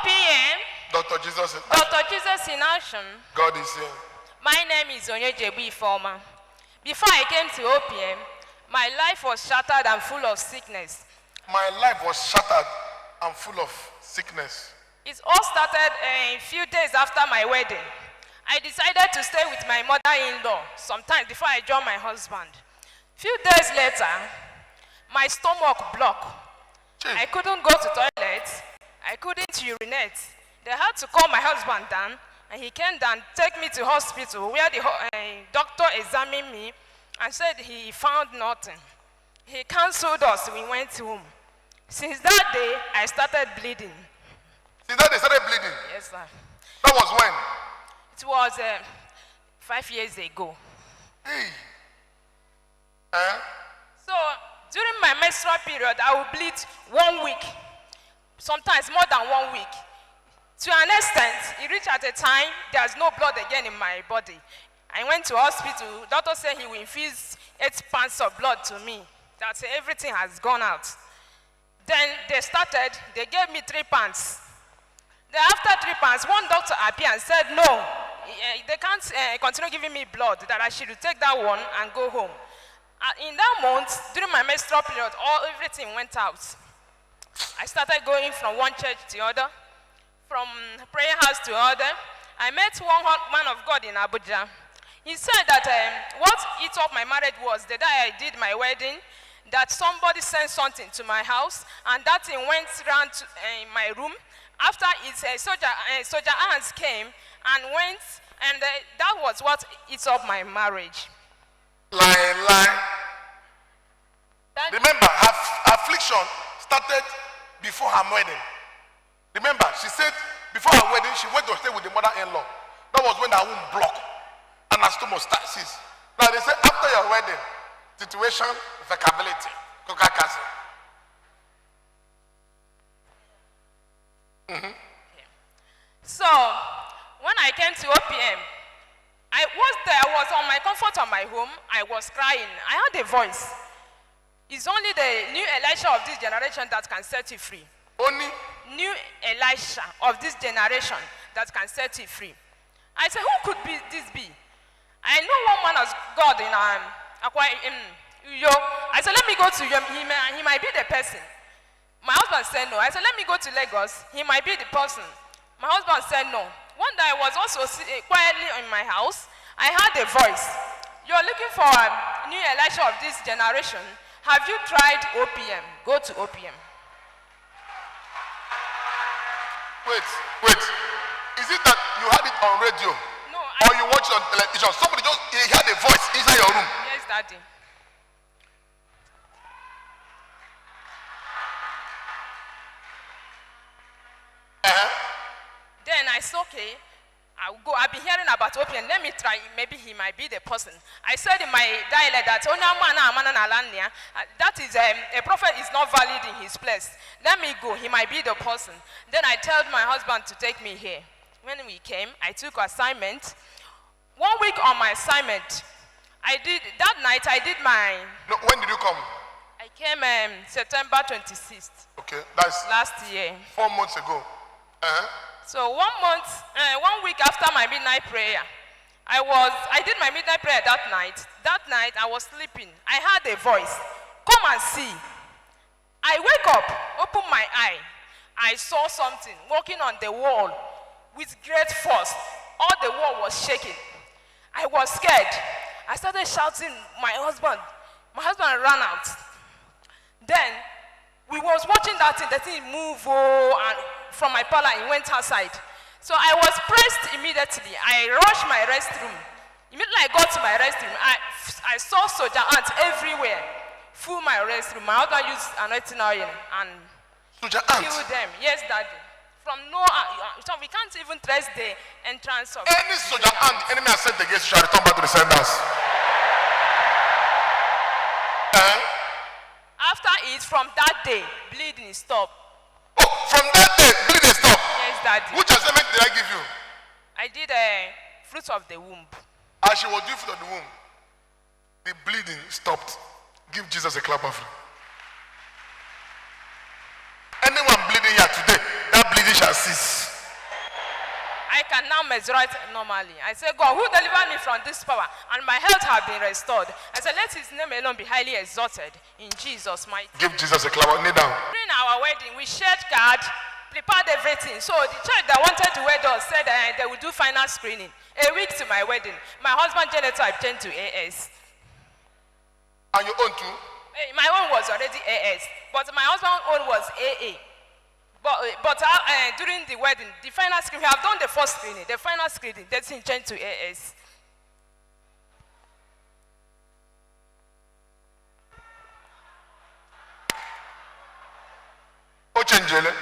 OPM. Dr. Jesus. Dr. Jesus in action. God is here. My name is Onyejebu Ifeoma. Before I came to OPM, my life was shattered and full of sickness. My life was shattered and full of sickness. It all started a few days after my wedding. I decided to stay with my mother-in-law sometime before I joined my husband. Few days later, my stomach blocked. I couldn't go to toilet. I couldn't urinate. They had to call my husband down, and he came down, take me to hospital where the doctor examined me and said he found nothing. He canceled us. We went home. Since that day, I started bleeding. Since that day, started bleeding? Yes, sir. That was when? It was 5 years ago. Hey. So, during my menstrual period, I would bleed 1 week. Sometimes more than 1 week. To an extent, it reached at a time, there's no blood again in my body. I went to hospital. Doctor said he will infuse 8 pints of blood to me. That everything has gone out. Then they gave me 3 pints. Then after 3 pints, one doctor appeared and said, no, they can't continue giving me blood, that I should take that one and go home. In that month, during my menstrual period, everything went out. I started going from one church to the other, from prayer house to other. I met one man of God in Abuja. He said that what eat up my marriage was the day I did my wedding, that somebody sent something to my house, and that thing went around to, my room. After it, soldier ants came and went, and that was what eats up my marriage. Lie. Remember, her affliction started before her wedding. Remember, she said before her wedding, she went to stay with the mother-in-law. That was when her womb blocked and her stomach started. Now they say after your wedding, situation, vacability, coca-cola. So, when I came to OPM, I was on my comfort of my home. I was crying. I had a voice. It's only the new Elisha of this generation that can set you free. Only? New Elisha of this generation that can set you free. I said, who could this be? I know one man as God in Uyo. I said, let me go to him. He might be the person. My husband said no. I said, let me go to Lagos. He might be the person. My husband said no. One day I was also quietly in my house. I heard a voice. You're looking for a new Elisha of this generation. Have you tried OPM? Go to OPM. Wait. Is it that you had it on radio? No. Or you watch it on television? Somebody he had a voice inside your room. Yes, Daddy. Then I said, okay, I'll go. I've been hearing about OPM. Let me try. Maybe he might be the person. I said in my dialect that that is a prophet is not valid in his place. Let me go. He might be the person. Then I told my husband to take me here. When we came, I took assignment. 1 week on my assignment, that night I did my... No, when did you come? I came September 26th. Okay, that's... last year. 4 months ago. So 1 week after my midnight prayer, I did my midnight prayer that night. That night I was sleeping. I heard a voice, come and see. I wake up, open my eye. I saw something walking on the wall with great force. All the wall was shaking. I was scared. I started shouting, my husband ran out. Then we was watching that thing, the thing move, and from my parlor, it went outside. So I was pressed immediately. I rushed my restroom. Immediately I got to my restroom, I saw soldier ants everywhere. Full my restroom. My husband used anointing oil and killed them. Yes, Daddy. From so we can't even trace the entrance of... Any soldier ant the enemy has sent against you shall return back to the senders. After it, from that day, bleeding stopped. Oh, from that day, bleeding stopped? Yes, Daddy. Which assignment did I give you? I did a fruit of the womb. As she was doing fruit of the womb, the bleeding stopped. Give Jesus a clap of. Anyone bleeding here today, that bleeding bleeding shall cease. I can now menstruate normally. I say, God, who delivered me from this power? And my health have been restored. I said, let his name alone be highly exalted in Jesus' mighty name. Give Jesus a clap. Kneel down. During our wedding, we shared card, prepared everything. So the church that wanted to wed us said they would do final screening. A week to my wedding, my husband genotype changed to AS. And your own too? My own was already AS, but my husband's own was AA. But during the wedding, the final screening, we have done the first screening, the final screening, that's changed to AS. O changele.